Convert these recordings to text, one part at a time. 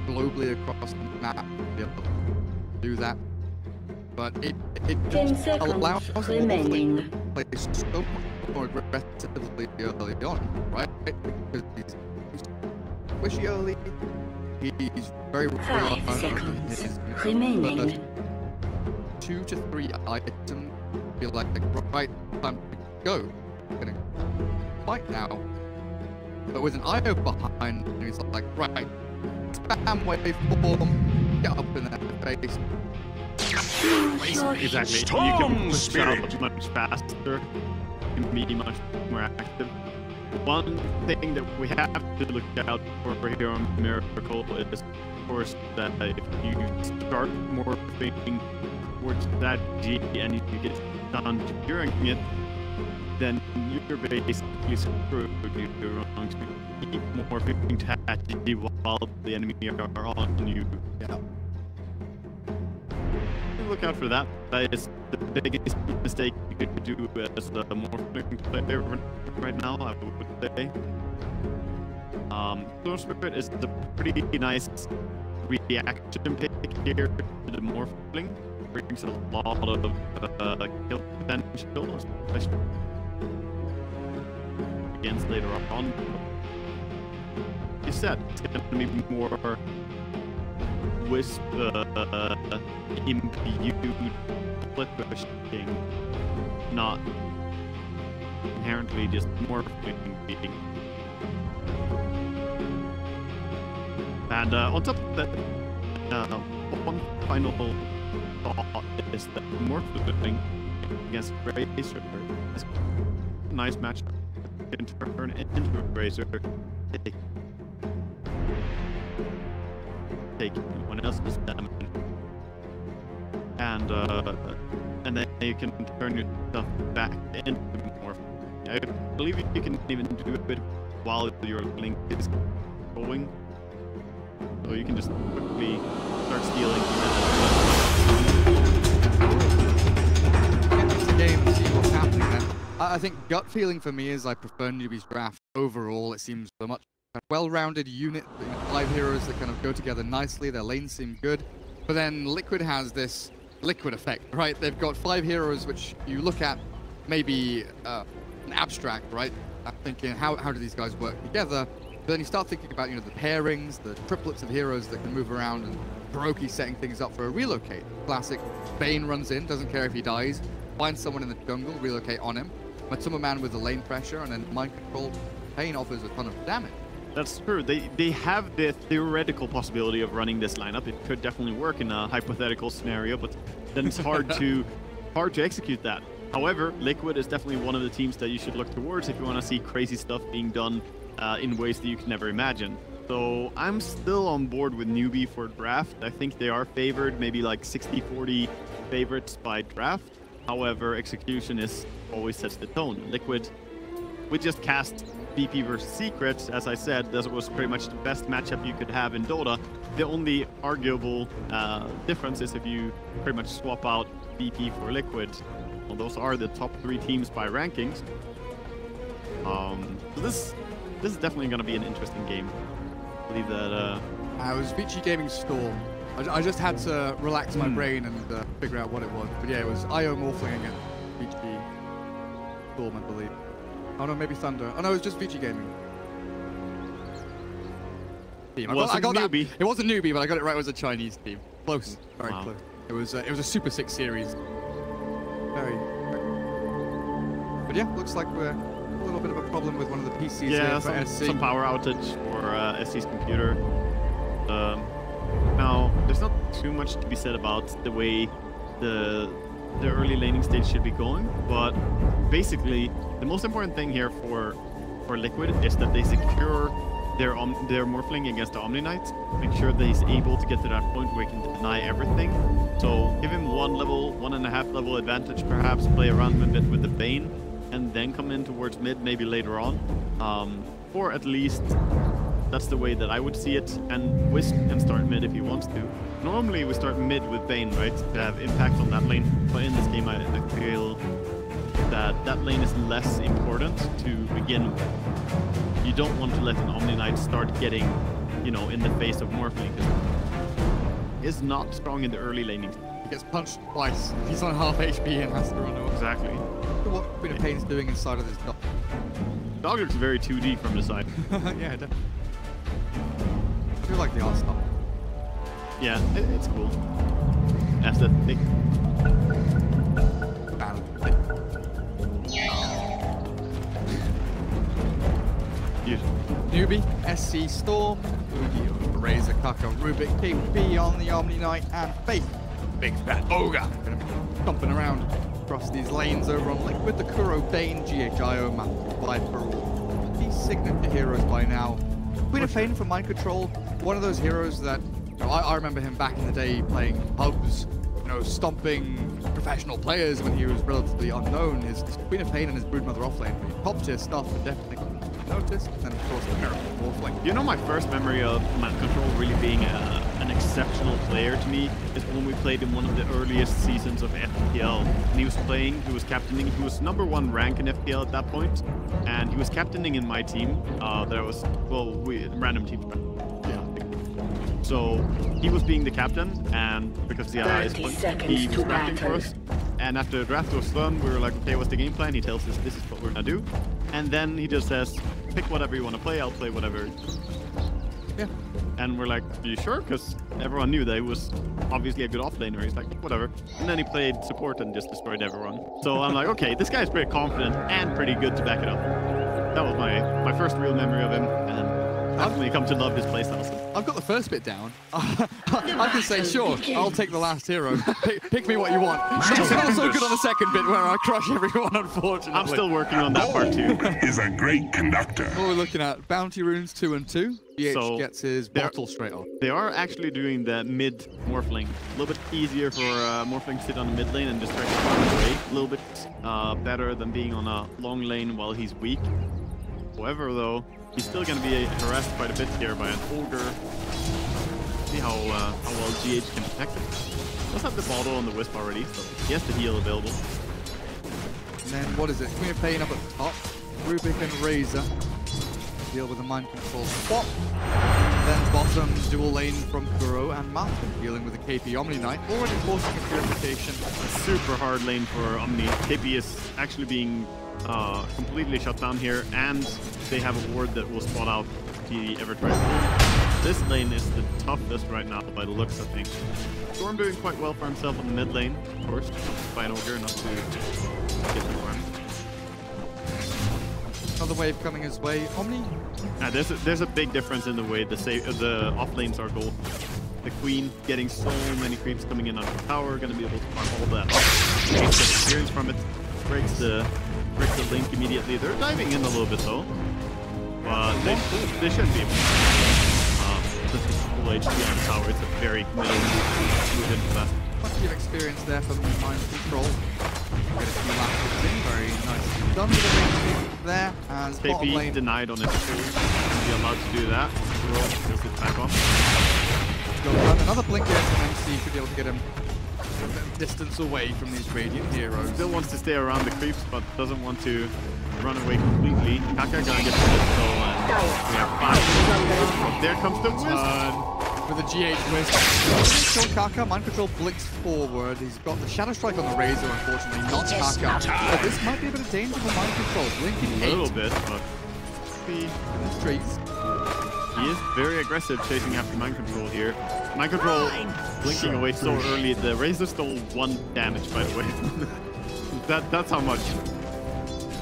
globally across the map to be able to do that. But it just allows remaining. to play so much more aggressively early on, right? Because he's squishy early, he's very 5 seconds remaining. 2 to 3 items feel like the right time to go. Gonna fight now. But with an IO behind, he's like, right, spam waveform, get up in their face. Exactly. You can push out much faster, you can be much more active. One thing that we have to look out for here on Miracle is, of course, that if you start morphing towards that G and you get done during it, then you're basically screwed. You're wrong to keep morphing to G while the enemy are on you. Yeah. Look out for that. That is the biggest mistake you could do as a morphing player right now, I would say. Storm Spirit is a pretty nice reaction pick here to the morphling. Brings a lot of kill potential, especially against later on. You said it's going to be more wisp imbued split pushing, not inherently just morphing being. And on top of that, one final thought is that morphing against Razor is a nice matchup. Can turn into Razor. Take anyone else's damage, and then you can turn yourself back into morph. I believe you can even do it while your link is going, so you can just quickly start stealing. Get into the game and see what's happening then. I think gut feeling for me is I prefer Newbee's draft overall. It seems a much well-rounded unit, 5 heroes that kind of go together nicely. Their lanes seem good, but then Liquid has this Liquid effect, right? They've got 5 heroes which you look at maybe an abstract, right? I'm thinking how do these guys work together? But then you start thinking about, you know, the pairings, the triplets of heroes that can move around, and Baroki setting things up for a relocate. Classic, Bane runs in, doesn't care if he dies, finds someone in the jungle, relocate on him. Matsuma Man with the lane pressure, and then mind control. Pain offers a ton of damage. That's true. They have the theoretical possibility of running this lineup. It could definitely work in a hypothetical scenario, but then it's hard to execute that. However, Liquid is definitely one of the teams that you should look towards if you want to see crazy stuff being done in ways that you can never imagine. So I'm still on board with Newbee for draft. I think they are favored, maybe like 60-40 favorites by draft. However, execution is always sets the tone. Liquid, we just cast BP versus Secret. As I said, that was pretty much the best matchup you could have in Dota. The only arguable difference is if you pretty much swap out BP for Liquid. Well, those are the top 3 teams by rankings. So this is definitely going to be an interesting game. I believe that... it was Vici Gaming Storm. I just had to relax my brain and figure out what it was. But yeah, it was IO Morphling against Vici Storm, I believe. Oh no, maybe Thunder. Oh no, it was just Vici Gaming. Team. I got that. It wasn't Newbee, but I got it right. It was a Chinese team. Close, very close. It was a Super 6 series. Very. But yeah, looks like we're a little bit of a problem with one of the PCs here for SC. Some power outage for SC's computer. Now, there's not too much to be said about the way the early laning stage should be going, but basically the most important thing here for Liquid is that they secure their Morphling against the Omni Knight. Make sure that he's able to get to that point where he can deny everything. So give him 1.5 level advantage, perhaps play around a bit with the Bane, and then come in towards mid maybe later on. Or at least that's the way that I would see it, and Wisp can start mid if he wants to. Normally we start mid with Bane, right, to have impact on that lane, but in this game I feel that lane is less important to begin with. You don't want to let an Omni Knight start getting you know, in the face of Morphling. Is not strong in the early laning. He gets punched twice. He's on half HP and has to run away. Exactly. Look at what Queen of Pain's doing inside of this dog. Dog looks very 2D from the side. Yeah, definitely. I do like the art style. Yeah, it's cool. That's the thing. Newbee, SC Storm, Udio, Razor, Kaka, Rubik, KP on the Omni Knight, and Faith. Big fat ogre. Gonna be stomping around across these lanes over on Liquid, the Kuro, Bane, GHIO, Map, Viper, all these signature heroes by now. Queen of Pain from Mind Control, one of those heroes that, you know, I remember him back in the day playing pubs, you know, stomping professional players when he was relatively unknown. His Queen of Pain and his Broodmother offlane, top tier stuff, but definitely got noticed. And then of course the Miracle Wolfling. You know, my first memory of Mind Control really being an exceptional player to me is when we played in one of the earliest seasons of FPL. And he was playing, he was captaining, he was #1 rank in FPL at that point, and he was captaining in my team. That I was, well, random team. So he was being the captain, and because the allies he was drafting for us. And after the draft was done, we were like, okay, what's the game plan? He tells us this is what we're gonna do, and then he just says, pick whatever you want to play. I'll play whatever. Yeah. And we're like, are you sure? Because everyone knew that he was obviously a good offlaner. He's like, whatever. And then he played support and just destroyed everyone. So I'm like, okay, this guy's pretty confident and pretty good to back it up. That was my first real memory of him, and definitely come to love his playstyle. I've got the first bit down. I can say, sure, I'll take the last hero. Pick me what you want. It's not so good on the second bit where I crush everyone, unfortunately. I'm still working on that part too. Is a great conductor. What we're looking at, Bounty Runes 2 and 2. BH So gets his bottle straight off. They are actually doing the mid Morphling. A little bit easier for Morphling to sit on the mid lane and just try to run away. A little bit better than being on a long lane while he's weak. However, though, he's still going to be harassed quite a bit here by an ogre. See how well GH can protect him. Does have the bottle on the Wisp already, so he has the heal available. And then what is it? Queen of Pain up at the top. Rubik and Razor deal with the Mind Control swap. Then bottom dual lane from Kuro and Malcolm dealing with the KP Omni Knight, already forcing a purification. A super hard lane for Omni. KP is actually being completely shut down here, and they have a ward that will spot out if he ever tries to. This lane is the toughest right now by the looks, I think. Storm doing quite well for himself on the mid lane, of course. Fight ogre, not to get the farm. Another wave coming his way. Omni? There's a big difference in the way the off lanes are gold. The Queen getting so many creeps coming in on the tower, gonna be able to farm all that. Takes the experience from it, breaks the link immediately. They're diving in a little bit though, but they shouldn't be able to. This is full HP on the tower. It's a very committed move into that. Plenty of experience there from Mind Control. Get a few laps in, very nicely done with the ring there. As bottom KP lane denied on his pull. Be allowed to do that. He'll sit back off. go run. Another blink here from MC should be able to get him a bit of distance away from these Radiant heroes. Still wants to stay around the creeps, but doesn't want to run away completely. Kaka gonna get the wisp, so we have 5. There comes the wisp. With a GH Wisp. Kill Kaka. Mind Control blinks forward. He's got the Shadow Strike on the Razor, unfortunately, not Kaka. But this might be a bit of danger for Mind Control. Blinking 8. A little bit, but in the streets. He is very aggressive chasing after Mind Control here. Mind Control blinking away so early. The Razor stole 1 damage, by the way. That's how much.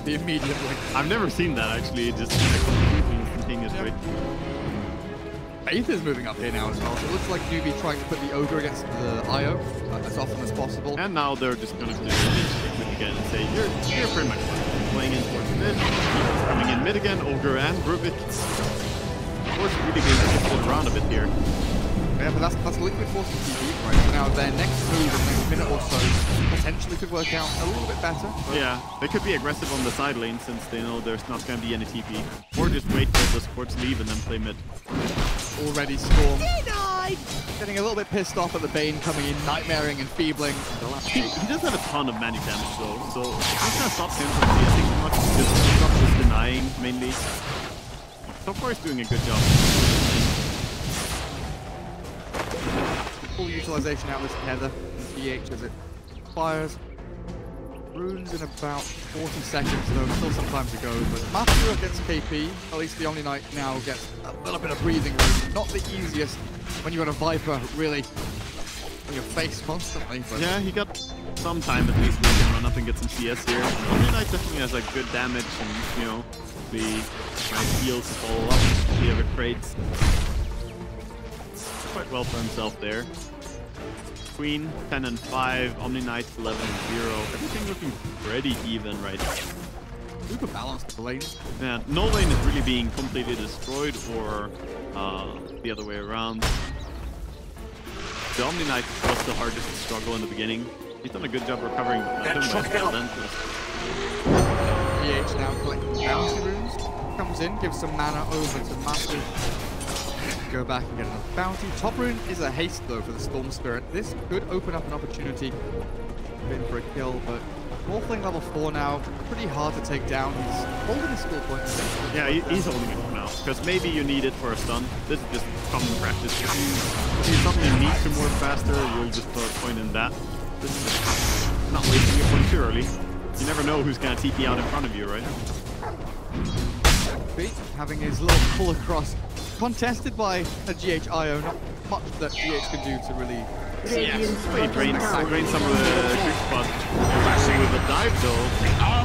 The immediate blink. I've never seen that, actually. Just completely instantaneous rate. Faith is moving up here now as well. So it looks like Newbee trying to put the Ogre against the IO as often as possible. And now they're just going to do it again and say, you're pretty much playing in towards mid. Coming in mid again, Ogre and Rubik. Of course, really getting shifted around a bit here. Yeah, but that's Liquid forcing TV, right? So now their next move in the next minute or so potentially could work out a little bit better. Yeah, they could be aggressive on the side lane since they know there's not going to be any TP. Or just wait till the supports leave and then play mid. Already Storm getting a little bit pissed off at the Bane coming in, nightmaring and feebling. He does have a ton of magic damage though, so it's not going to stop him from CSing too much because he's not just denying mainly. So far he's doing a good job. full utilization out of this tether from GH as it fires. Runes in about 40 seconds, though still some time to go. But Master against KP, at least the Omni Knight now gets a little bit of breathing room. Not the easiest when you've got a Viper really in your face constantly. But yeah, he got some time at least where he can run up and get some CS here. Omni Knight definitely has like good damage and, you know, the nice heals follow up the other crates. Quite well for himself there. Queen 10 and 5, Omni Knight 11 and 0. Everything looking pretty even right now. Super balanced lane. Yeah, no lane is really being completely destroyed or the other way around. The Omni Knight was the hardest to struggle in the beginning. He's done a good job recovering him by relentless. GH now collecting bounty runes. Comes in, gives some mana over to Master. Go back and get another bounty. Top rune is a haste though for the Storm Spirit. This could open up an opportunity for a kill, but Morphling level 4 now, pretty hard to take down. He's holding his skill points. Yeah, he's holding it for now, because maybe you need it for a stun. This is just common practice. If you suddenly need to morph faster, you'll just put a point in that. This is just not wasting your point too early. You never know who's going to TP out in front of you, right? Having his little pull across. Contested by a GH IO, not much that GH can do to really... Yeah, he drains some of the quick spot. With a dive though,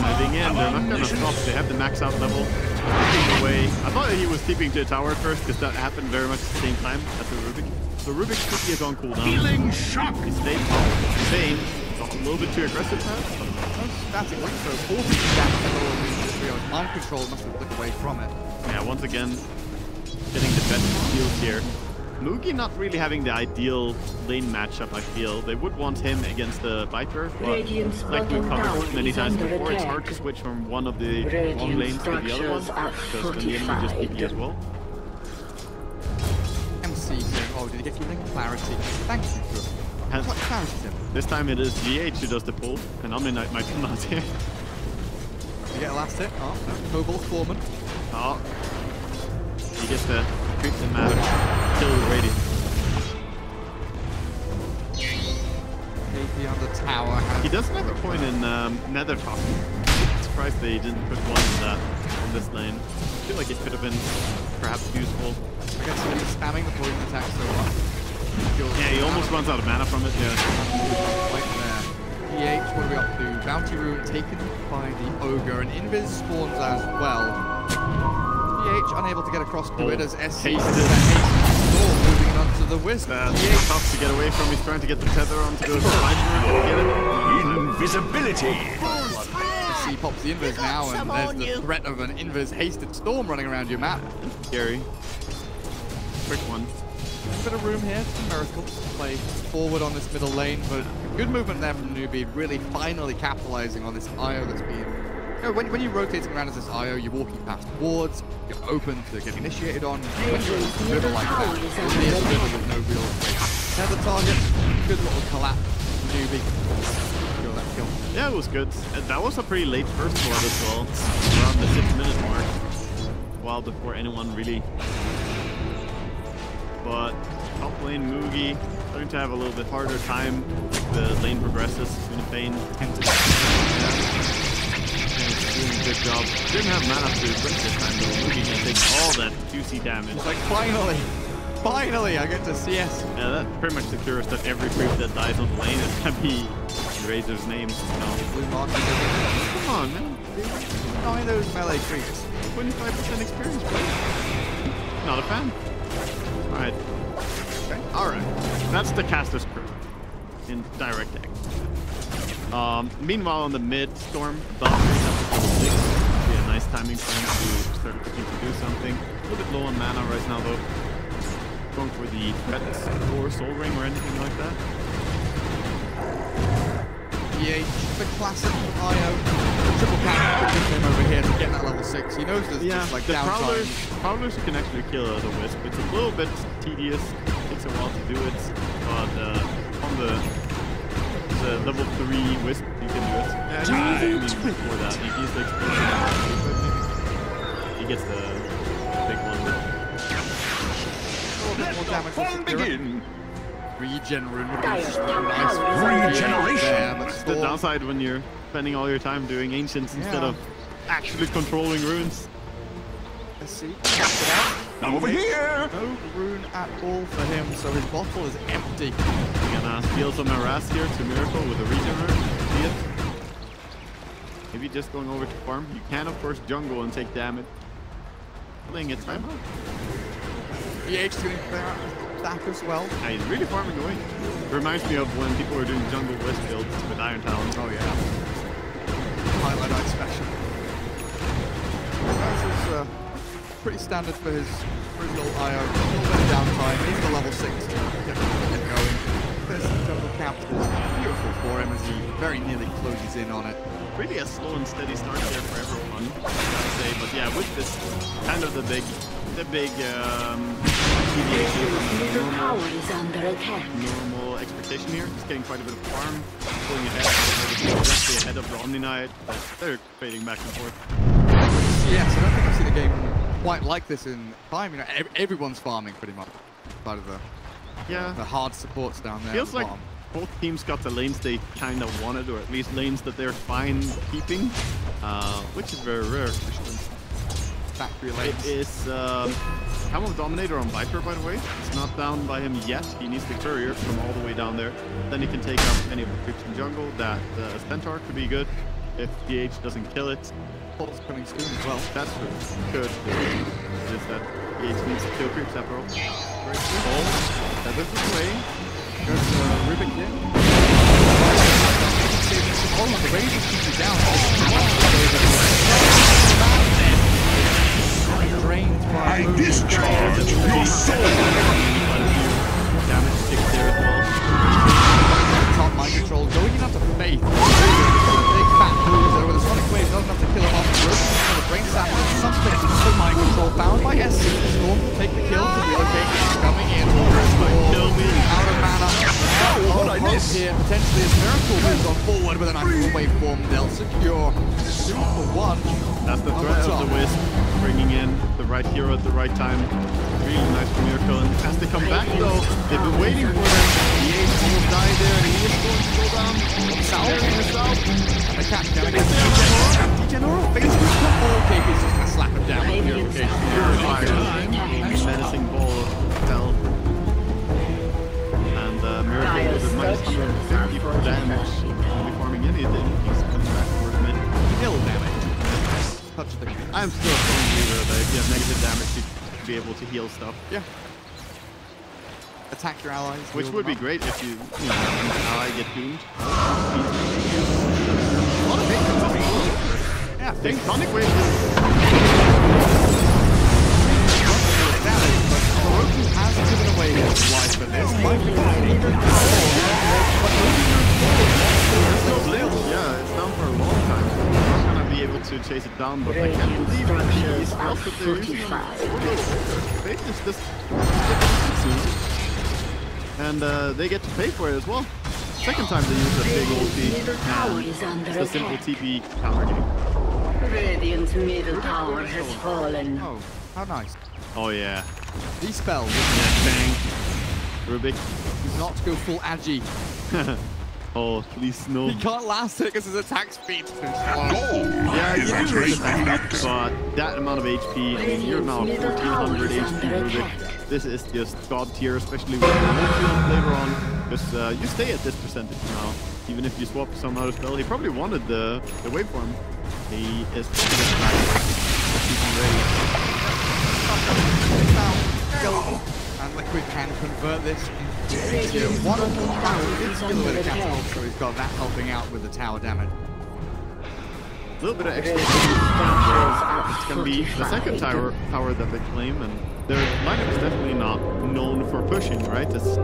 diving in, they're not going to stop. They have the max out level. Taking away. I thought he was TPing to a tower first, because that happened very much at the same time as the Rubik. So Rubik's TP is on cooldown. Feeling shock! He stayed Bane. Got a little bit too aggressive perhaps. Static link, so 40 damage and mind control must have flicked away from it. Yeah, once again, getting the best deals here. Mugi not really having the ideal lane matchup, I feel. They would want him against the Viper, but like we've covered many times before, it's hard to switch from one of the long lanes to the other one, because then the enemy just TP as well. MC saying, oh, did he get you link clarity? Thank you for what clarity, Tim? This time it is GH who does the pull, and Omni Knight might come out here. You get a last hit? Oh, no. Cobalt Foreman. Oh. He gets the Crimson Matter kill ready. KP on the tower. He doesn't have a point in Nether Talk. I'm surprised they didn't put one in that on this lane. I feel like it could have been perhaps useful. I guess he's spamming the poison attack so much. Yeah, he almost runs out of mana from it, yeah. Right there. EH, what are we up to? Bounty rune taken by the Ogre, and Invis spawns as well. EH unable to get across to it as SC moving onto the Wisp. EH tough to get away from. He's trying to get the tether onto the side rune. Invisibility! SC pops the Invis now, and there's the threat of an Invis hasted storm running around your map. Scary. Quick one. A bit of room here for Miracle to play forward on this middle lane, but good movement there from Newbee, really finally capitalizing on this IO that's been... You know, when you're rotating around as this IO, you're walking past wards, you're open to get initiated on. When you're in a river like that, you're near the river with no real tether target. Good little collapse from Newbee. Kill that kill. Yeah, it was good. That was a pretty late first blood as well, around the 6-minute mark. A while before anyone really... But top lane Mugi starting to have a little bit harder time. The lane progresses in the pain. Doing a good job. Didn't have mana to quick this time though. Mugi can take all that juicy damage. It's like finally I get to CS. Yeah, that pretty much secures that every creep that dies on the lane is gonna be Razor's name. Blue market. Come on, man. Nine those melee creeps. 25% experience, bro. Not a fan. Alright. Okay. Alright. That's the caster's crew in direct act. Meanwhile on the mid storm, Valkyrie has to level 6. Be a nice timing for him to start looking to do something. A little bit low on mana right now though. Going for the threats or soul ring or anything like that. EH, the classic IO. Triple cap him over here to get that level 6. He knows there's just like the downtime. Prowlers can actually kill the Wisp. It's a little bit tedious. It takes a while to do it. But on the level 3 Wisp, you can do it. Yeah, before that. He needs the explosion. He gets the big one. A little bit more damage. Begin. regen rune would be Dire just top nice. tower is under Regeneration. There, but It's the Storm- downside when you're spending all your time doing ancients instead of actually controlling runes. Let's see. Catch it out. I'm over here. No rune at all for him, so his bottle is empty. Gonna steal some harass here to Miracle with a regen rune. See it? Maybe just going over to farm. You can of course jungle and take damage. Playing it time out. BH is going to clear out his stack as well. Yeah, he's really farming away. Reminds me of when people were doing jungle west builds with Iron Talon. Oh yeah. Highlight eye special. This is pretty standard for his little IO. A little bit of downtime. He's the level 6 to get going. This jungle camp is beautiful for him as he very nearly closes in on it. Really a slow and steady start there for everyone, I gotta say. But yeah, with this kind of the big deviation Middle from tower is under attack. normal expectation here. He's getting quite a bit of farm, pulling ahead, exactly ahead of the Omni Knight, but they're fading back and forth. Yes, I don't think I've seen a game quite like this in time. You know, everyone's farming pretty much. Part of the Yeah, hard supports down there. feels at the like bottom. both teams got the lanes they kind of wanted, or at least lanes that they're fine keeping, which is very rare usually. Factory It lanes. is Camo Dominator on Viper, by the way. It's not down by him yet. He needs the courier from all the way down there. Then he can take out any of the creeps in jungle. That Centaur could be good if DH doesn't kill it. Pulse coming soon as well. That's good. Just that DH needs to kill creeps after all. Oh, that is the way. Goes Rubik in. Oh, the Razor keeps you down. Drained by I discharge your soul. Damage stick there as well. top mind control going in after Faith. Big fat bruiser with a sonic wave not enough to kill him off. Roasting for the brain sap with something for mind control bound by SC. Storm will take the kill to relocate. Coming in. Kill me. Out of mana. What I Hope miss? here potentially as Miracle moves on forward with an actual waveform. They'll secure 2 for 1. That's the on threat top. of the Wisp, bringing in the right hero at the right time. Really nice for Miracle. And as they come back though, they've been waiting for them. The Ace almost died there, and he is going to go down. South. There in the south. The cat gonna get Degenero Facebook. Okay, he's just gonna slap him down with Radiant's purification. tower is Fire. under attack. Menacing ball of hell. And Miracle with a minus 150 for damage. Won't be farming anything. He's coming back towards mid. Kill damage. Touch the I'm still a strong believer that if you have negative damage, you should be able to heal stuff. Yeah. Attack your allies. Which heal would be them up. great if you know, how I get doomed. Yeah, Big things Sonic Wave. damage, but Orochi has given away his life for this. Might be Yeah, it's down for a long time. I'm not gonna be able to chase it down, but I can't believe the spells that they're using on Fate is just and they get to pay for it as well. Second time they use a big Middle tower ulti, is and under it's a simple attack. TP counter game. Radiant's middle tower has fallen. Oh, how nice. Oh yeah. These spells Yeah, bang. Rubik. do not go full agi. Oh, please no. He can't last it because his attack speed's too slow. Yeah, you do raise that, but that amount of HP, I mean, you're now 1400 HP Rubik. This is just god tier, especially with the multi later on, because you stay at this percentage now. Even if you swap some other spell, he probably wanted the waveform. He is probably just back. He can raise. And Liquid can convert this into one of the tower. It's a little bit of catapult, so he's got that helping out with the tower damage. A little bit of extra. It's going to be the second tower that they claim, and their lineup is definitely not known for pushing, right? It's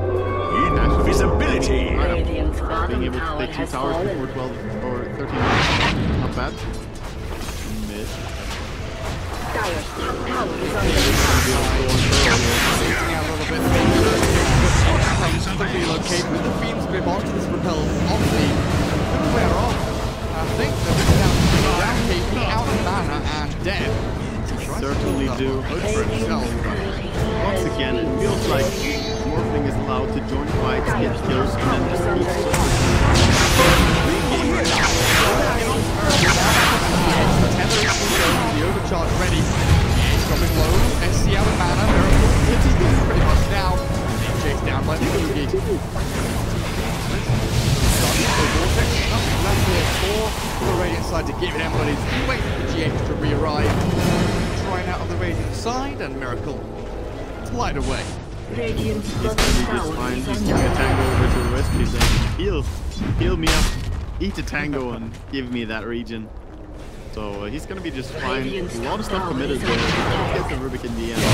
Invisibility. Radiant's being bottom able to tower take 2 has towers fallen. before 12 or 13 minutes. Not bad. Mid. Dire's top tower is under attack. Shooting out a little bit. To relocate with the Fiend's Grip onto this repel on the wear off. I think they're going down to the round KP out of mana and dead. Certainly do. Good for himself. Once again, it feels like Morphling is allowed to join fights, get kills, and then just keep game right now. The overcharge ready. He's dropping low. SC out of mana. Miracle hitting him pretty much now. Being chased down by the Newbee. Vortex, nothing left here for the Radiant side to give him, but he's waiting for GH to re-arrive. Trying out of the Radiant side, and Miracle slide away. Radiant's He's gonna be just fine. He's giving a tango over to the West. He's saying, heal me up, eat a tango and give me that region. So he's gonna be just fine. A lot of stuff committed there. He'll get the Rubik in the end. We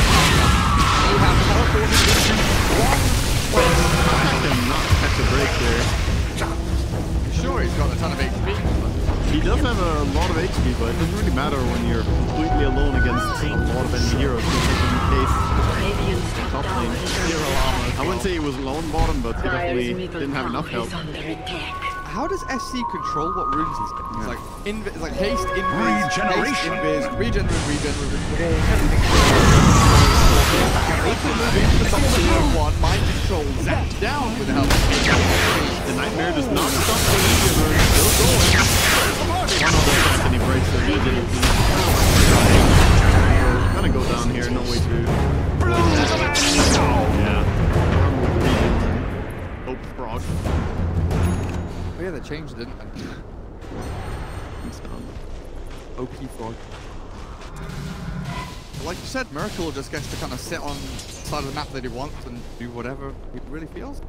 have teleported into one. I cannot catch a break here. Sure, he's got a ton of HP. He does have a lot of HP, but it doesn't really matter when you're completely alone against a lot of enemy heroes. In the case, top lane, zero armor. I wouldn't say he was lone bottom, but he definitely didn't have enough help. How does SC control what runes he's getting? It's like haste, invis, Regeneration. haste, invis, regen. One mind control zapped down with the help of The Nightmare does not stop the Legion, still going. One of those Anthony breaks the Legion. Gonna go down here, no way through. Yeah. Hope frog. Oh yeah, they changed, didn't they? OP frog. Like you said, Miracle just gets to kind of sit on the side of the map that he wants and do whatever he really feels.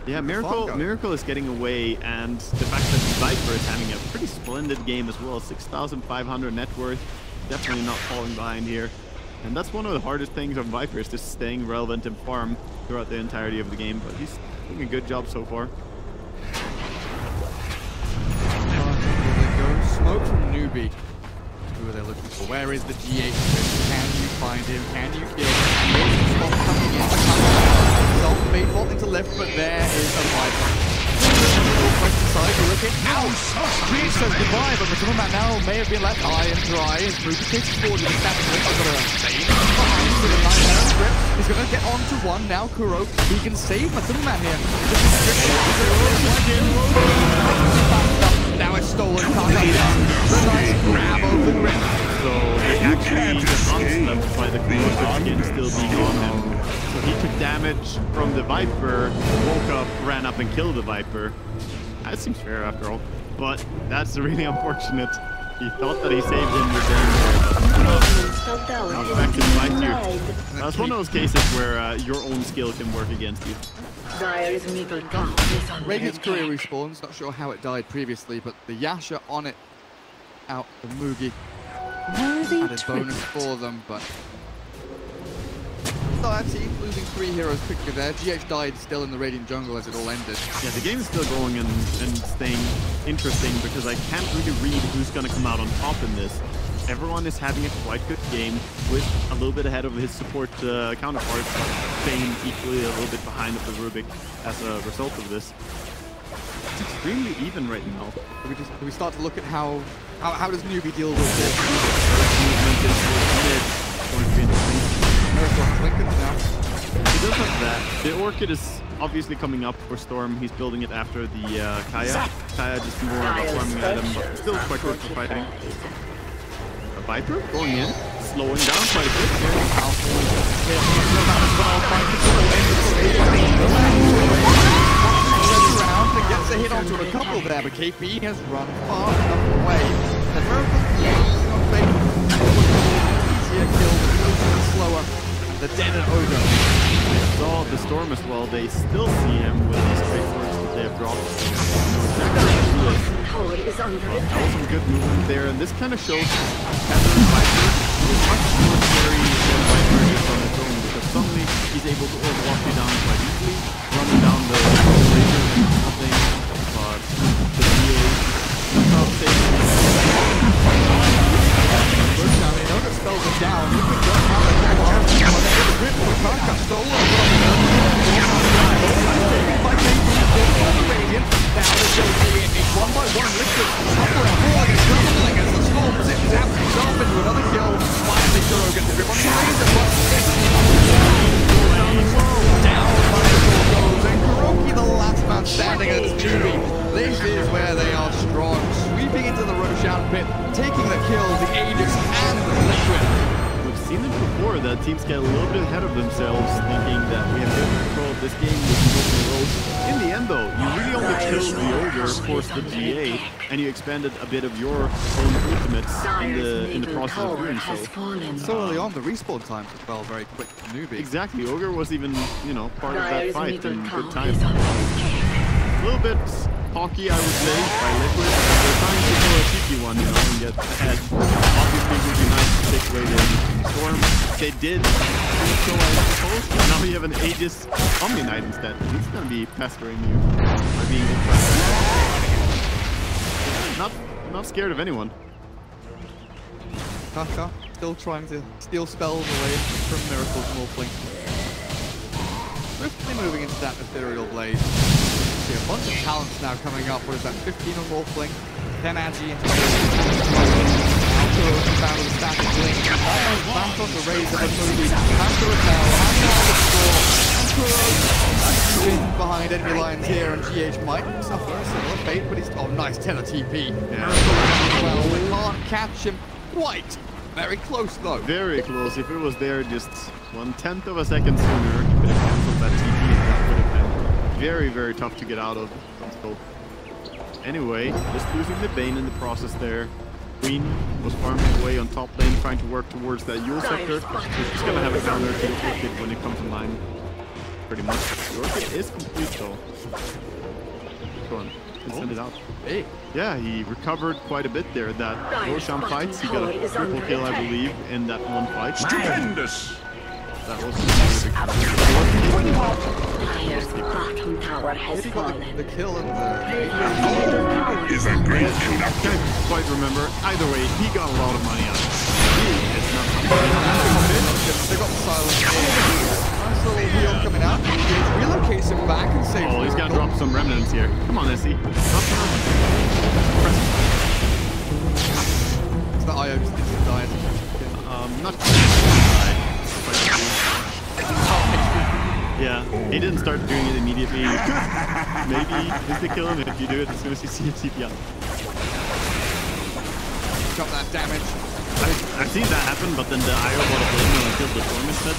Yeah, Miracle is getting away, and the fact that Viper is having a pretty splendid game as well. 6,500 net worth, definitely not falling behind here. And that's one of the hardest things on Viper, is just staying relevant in farm throughout the entirety of the game. But he's doing a good job so far. Smoke from Newbee. Who are they looking for? Where is the GH? Can you find him? Can you kill him? Spot coming in. Salt fade vault into left, but there is a Viper. Western side, you're looking. Ow! GH says goodbye, but the man now may have been left high and dry. His move takes forward with a snap grip. I've got a fade behind to the 9 grip. He's going to get on to one now. Kuro, he can save Matsuman here. Now it's stolen. Nice grab over the grip. So they actually unstumped by the Kuro skin still being on him. So he took damage from the Viper, woke up, ran up and killed the Viper. That seems fair after all. But that's really unfortunate. He thought that he saved him with back to fight you. That's one of those cases where your own skill can work against you. Radiant's career respawns, not sure how it died previously, but the Yasha on it out the Mugi added bonus for them, but our team losing 3 heroes quickly there. GH died still in the Radiant jungle as it all ended. Yeah, the game is still going and staying interesting because I can't really read who's going to come out on top in this. Everyone is having a quite good game with a little bit ahead of his support counterparts, staying equally a little bit behind of the Rubik as a result of this. It's extremely even right now. Do we start to look at how does Newbee deal with this? Movement is going to be interesting. Now. He does have that. The Orchid is obviously coming up for Storm. He's building it after the Kaya. Kaya just more of a farming item, but still quite good for fighting. A Viper going in, slowing down quite a bit here. Around and gets a hit onto a couple there, but KP has run far enough away. The Miracle on fate. Easier kill, slower. The dead and Ogre. They saw the Storm as well. They still see him with these great forks that they have dropped. That was some good movement there, and this kind of shows Heather Viper is much more scary than Viper is on its own, because suddenly he's able to overwalk you down quite easily, running down the laser and nothing, but the DA that's how it's safe. They know that spells are down. You can go out and back out. The grip of the card got stolen. Now the Josie is one by one lifted. Couple and four is struggling as the Storm zips out himself into another kill. Finally, Kuro gets the grip on the laser. Down by bit, taking the kill, the Aegis and the Liquid. We've seen it before that teams get a little bit ahead of themselves, thinking that we have good control of this game, we can go for the road. In the end, though, you really only killed the Ogre, forced the GA, and you expanded a bit of your own ultimates in the process of doing so. So early on, the respawn times as well, very quick for Newbee. Exactly, Ogre was even, you know, part of that fight in good time. A little bit cocky, I would say, by Liquid. They're trying to go a cheeky one, you know, and get ahead. Obviously, it would be nice to take away the Storm. They did so, I suppose. But now you have an Aegis Omni Knight instead. He's going to be pestering you by being not scared of anyone. Kaka still trying to steal spells away from Miracle's Morphling. Swiftly moving into that Ethereal Blade. See a bunch of talents now coming up. What is that? 15 on Morphling, 10 Agi into Alto found with a static blink. Back on the Razor, but Newbee has to repel, has to hold the score. In behind enemy lines here, and GH might suffer a similar fate, but he's nice 10 TP. Yeah. Well, we can't catch him quite. Very close though. Very close. If it was there just 1/10 of a second sooner, you could have cancelled that TP, and that would have been very, very tough to get out of. So, anyway, just losing the Bane in the process there. Queen was farming away on top lane, trying to work towards that Yule Scepter. She's gonna have a counter to the Orchid when it comes online. Pretty much. The Orchid is complete though. Go on. Send it out. Hey. Yeah, he recovered quite a bit there. That Roshan fights, he got a triple kill, I believe, in that one fight. Stupendous! That was Dire's bottom tower has fallen. The kill and the... Is a great conductor. Can't quite remember. Either way, he got a lot of money out of it. It's not They got the silence. Nice little heal coming out. Relocates him back and saves. Oh, he's got to drop some remnants here. Come on, Essie. It's the IO just died. Not yeah, he didn't start doing it immediately. Maybe insta-kill him if you do it as soon as you see a TP out. Got that damage. I've seen that happen, but then the IO bought a blade and killed the storm instead.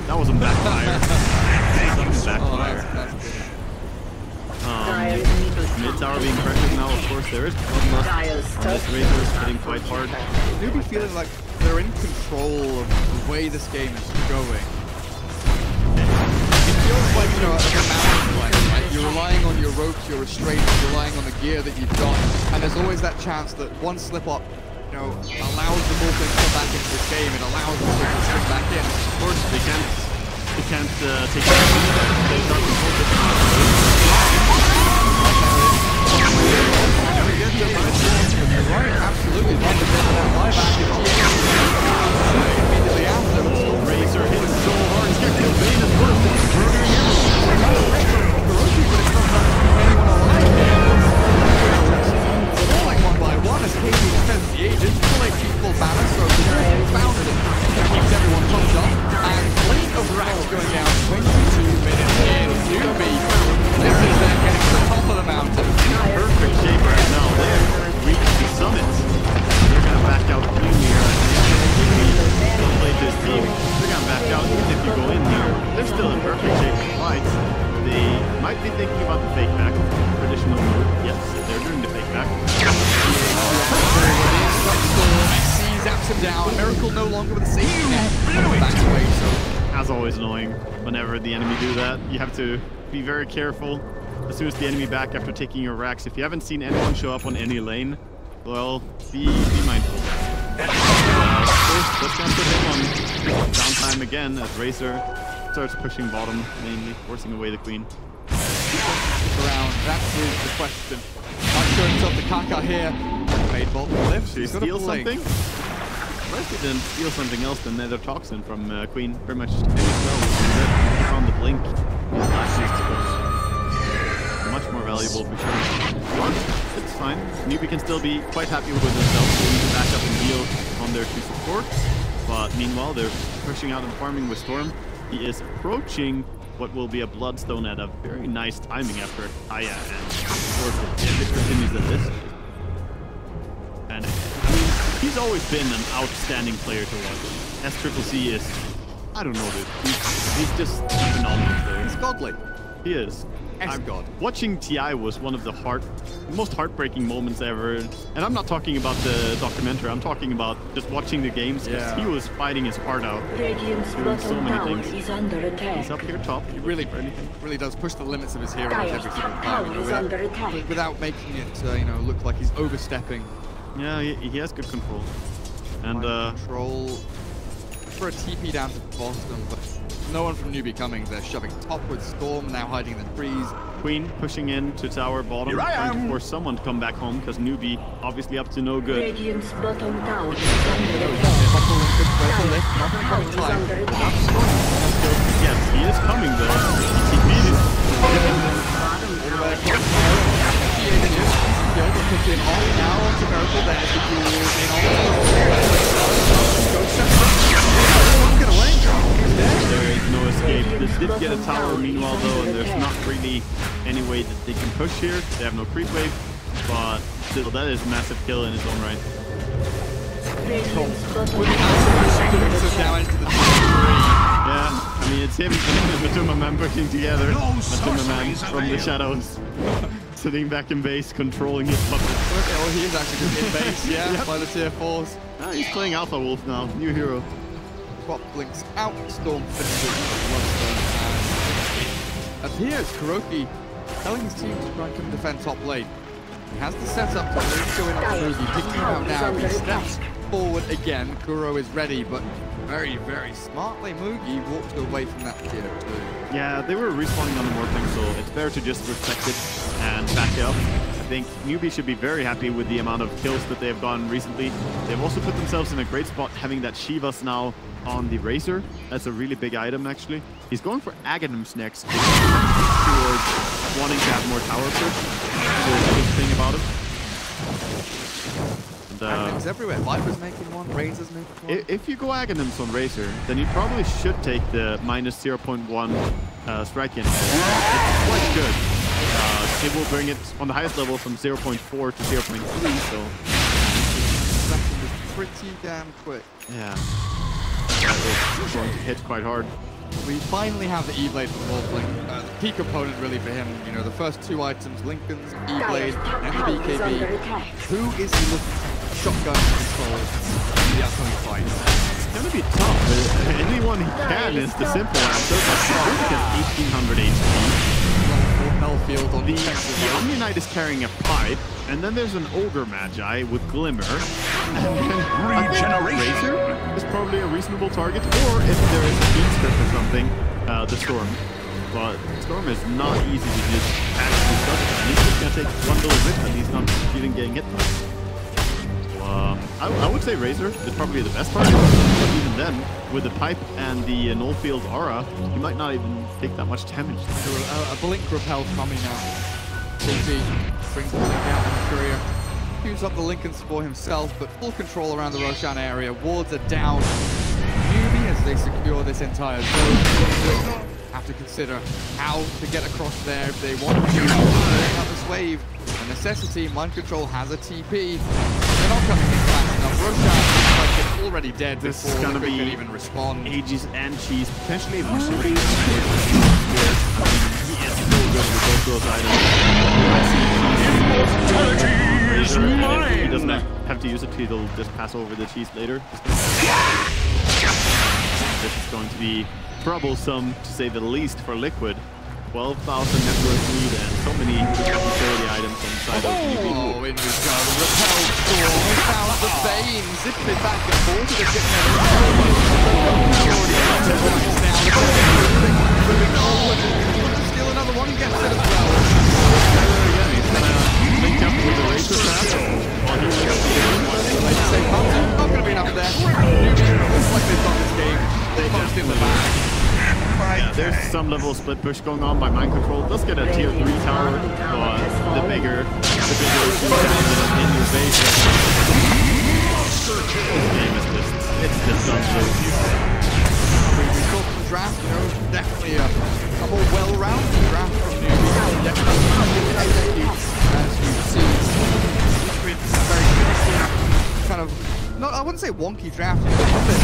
That was a backfire. Backfire. Mid tower being pressured now, of course, there is bloodlust. And this Razor is hitting quite hard. Newbee feeling like they're in control of the way this game is going. It feels like, you know, like a mountain climb, right? You're relying on your ropes, your restraints, you're relying on the gear that you've got, and there's always that chance that one slip up, you know, allows the Morphling to come back into this game, it allows the Morphling to swing back in. Of course, they can't take it. They start to hold it. Right, absolutely. Immediately after, Razor hits so hard, he's got killed Bane as well. Falling one by one as KD defends the Aegis, full HP, full balance, so he's founded it. Keeps everyone pumped up, and Blink of Racks going down 22 minutes in. Newbee, this is them getting to the top of the mountain. Perfect shape right now. They've reached the summit. They're gonna back out clean here. Don't play this team. They're gonna back out even if you go in here. They're still in perfect shape to fight. They might be thinking about the fake back. Traditional move. Yes, they're doing the fake back. Zaps him down. Miracle no longer with the safety net. Back away, so. As always, annoying whenever the enemy do that. You have to be very careful. As soon as the enemy back after taking your racks. If you haven't seen anyone show up on any lane, well, be mindful. First, let's not put him on downtime again as Razor starts pushing bottom, mainly forcing away the Queen. Around, that is the question. Not showing himself to Kaka here. Made bolt lift. Should he steal something? Unless he didn't steal something else than Nether Toxin from Queen. Pretty much any spell on the blink. Much more valuable for sure. But it's fine. Newbee can still be quite happy with himself. So he can back up and heal on their two supports. But meanwhile, they're pushing out and farming with Storm. He is approaching what will be a Bloodstone at a very nice timing after Aya, and of course, if it continues at this. And he's always been an outstanding player to watch. SCCC is, I don't know, dude. He's just a phenomenal player. He's godly. He is. God. Watching TI was one of the most heartbreaking moments ever. And I'm not talking about the documentary. I'm talking about just watching the games. Yeah. He was fighting his heart out. Radiant's Doing so bottom many tower things. is under attack. He's up here top. He really does push the limits of his heroes Dire's every single top time, tower you know, is under attack. without making it, look like he's overstepping. Yeah, he has good control. And Control for a TP down to the bottom, but no one from Newbee coming. They're shoving top with Storm, now hiding in the trees. Queen pushing in to tower bottom, trying to force someone to come back home because Newbee obviously up to no good. Radiant's bottom tower is under attack. Not gonna come in time. Yes, he is coming though. He beat it. There is no escape. They did get a tower meanwhile though, and there's not really any way that they can push here. They have no creep wave, but still that is massive kill in its own right. Radiant's bottom Yeah, I mean it's him and Matuma Man working together. Matuma Man from the shadows. Sitting back in base, controlling his puppet. Oh, he is actually just in base, yeah, Yep. by the tier 4s. Ah, he's playing Alpha Wolf now, new hero. Swap blinks out, Storm finishes Bloodstone, and appears Kuroki telling his team to try and come defend top lane. He has the setup to really go in on Mugi, picking him out now. He steps forward again, Kuro is ready, but very, very smartly Mugi walked away from that tier 2. Yeah, they were respawning on the Morphling, so it's fair to just respect it and back it up. I think Newbee should be very happy with the amount of kills that they have gotten recently. They've also put themselves in a great spot having that Shivas now on the Razor. That's a really big item, actually. He's going for Aghanims next, towards wanting to have more tower push. That's the big thing about him. Aghanims everywhere. Viper's making one, Razor's making one. If you go Aghanims on Razor, then you probably should take the minus 0.1 strike in. It's quite good. It will bring it on the highest level from 0.4 to 0.3, so... Second is pretty damn quick. Yeah. That is going to hit quite hard. We finally have the E-Blade for Morphling. The key component really for him, you know, the first two items, Lincoln's E-Blade and the BKB. Who is he looking to shotgun control in the upcoming fight? It's going to be tough, but anyone he can is the simple answer. But Luke has 1800 HP. Hellfield on The Omni Knight is carrying a pipe, and then there's an Ogre Magi with Glimmer. And then Regeneration. Razor is probably a reasonable target, or if there is a Beat Script or something, the Storm. But Storm is not easy to just actually touch. He's just going to take one little bit, and he's not even getting hit by it. I would say Razor is probably the best target, but even then, with the pipe and the Nullfield aura, he might not even take that much damage. A blink repel coming now. Guilty brings the blink out in the courier. Queues up the Lincolns for himself, but full control around the Roshan area. Wards are down. Newbee, as they secure this entire zone, have to consider how to get across there if they want to up this wave. A necessity, Mind Control has a TP. They're not coming in fast enough. Roshan looks like it's already dead This before is gonna they be can even respond. Aegis and Cheese, potentially even Super. He is so good with both those items. He doesn't have to use it, he'll just pass over the Cheese later. This is going to be troublesome, to say the least, for Liquid. 12,000 network lead and so many utility items inside of Newbee. Oh, in we go. Repel Storm. We found the Bane. Zipped it back and forth. It's getting steal another one. He gets it as well. Again, he's gonna link up with the Razor Trap. Not going to be enough there. Looks like they've got this game. They punched in the bag. Yeah, there's some level of split push going on by Mind Control. Does get a tier 3 tower, but the bigger issue in your base. This game is just, it's just done so easy. We saw the draft, you know, definitely a more well-rounded draft from Newbee. Definitely execute, as you see. It's very good. bit wonky draft. It's a bit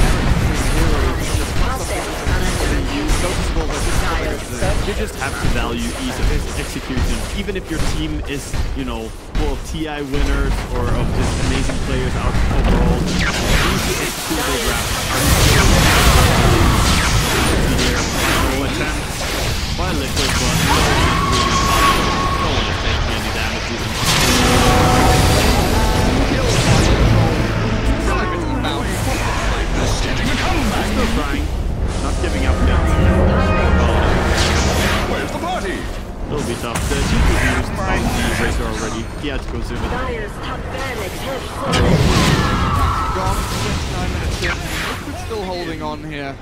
noticeable that you just have to value ease of execution, even if your team is, you know, full of TI winners or of just amazing players out overall. Easy executable drafts here. Final attempt by Liquid, but no one is taking any damage even. Still trying, not giving up yet. Where's the party? It'll be tough. The GP used on the Razor already. He had to go zoom it. Dire's top barracks have gone 29 minutes in. Liquid still holding on here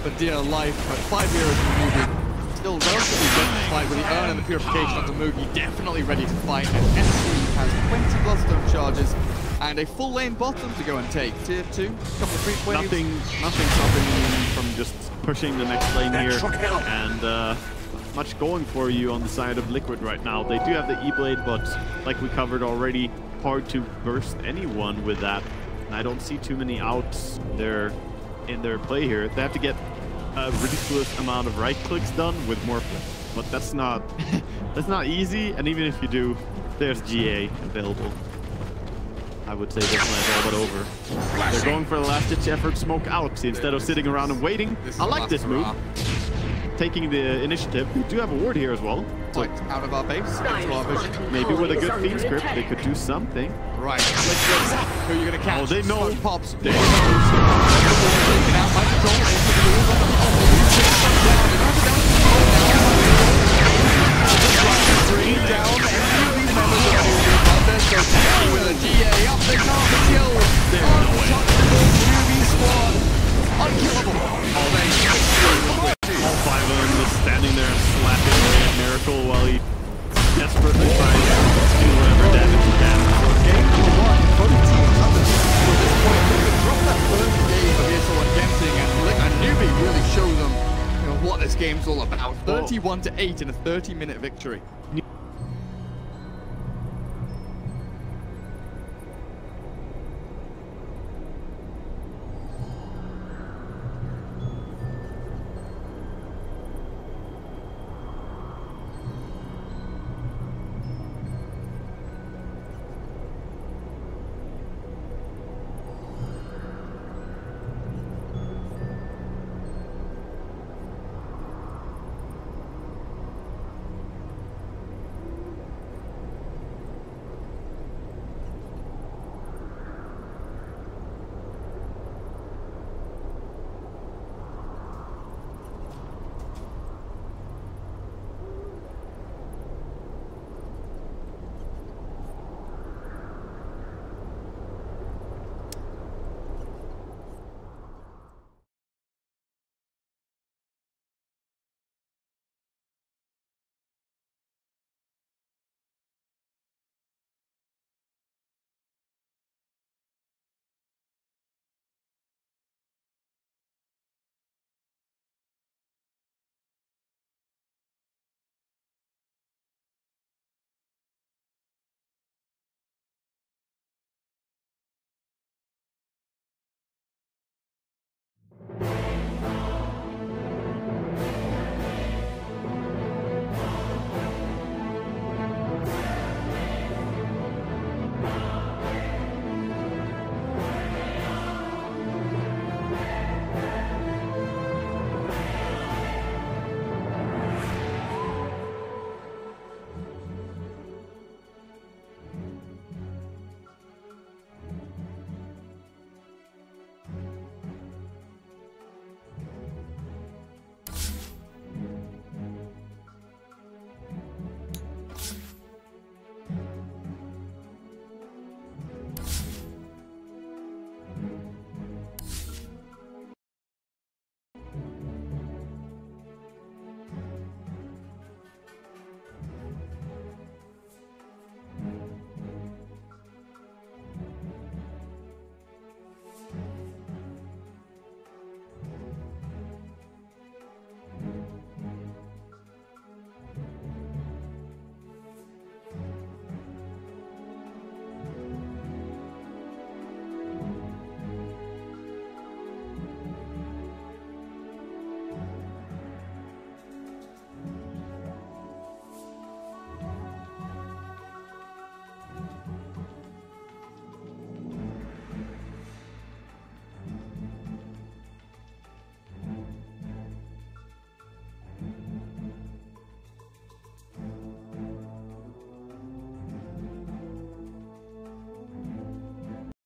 for dear life, but 5 heroes from Newbee. Still relatively justified with the urn and the purification onto Moogie. Definitely ready to fight. And S3 has 20 Bloodstone charges and a full lane bottom to go and take. Tier 2, couple of creep waves. Nothing stopping you from just pushing the next lane here. And much going for you on the side of Liquid right now. They do have the E-Blade, but like we covered already, hard to burst anyone with that. And I don't see too many outs there in their play here. They have to get a ridiculous amount of right clicks done with Morphle, but that's not that's not easy. And even if you do, there's GA available. I would say this one is all but over. They're going for the last ditch effort, smoke out instead of sitting around and waiting. I like this move. Taking the initiative. We do have a ward here as well. So out of our base, into our vision. Maybe with a good theme script, they could do something. Right, Liquid, who are you going to catch? Oh, they know. Pops. They know. Taken out by Control. Three down, and Newbee members of the so with a GA up, they can't be killed. Untouchable Newbee squad. Unkillable. All 5 of them just standing there and slapping away at Miracle while he desperately tries to do whatever damage he can. Game number 1, both teams on the team at this point. They could drop that first game of ESL and Genting, and Newbee really show them what this game's all about. 31-8 in a 30-minute victory.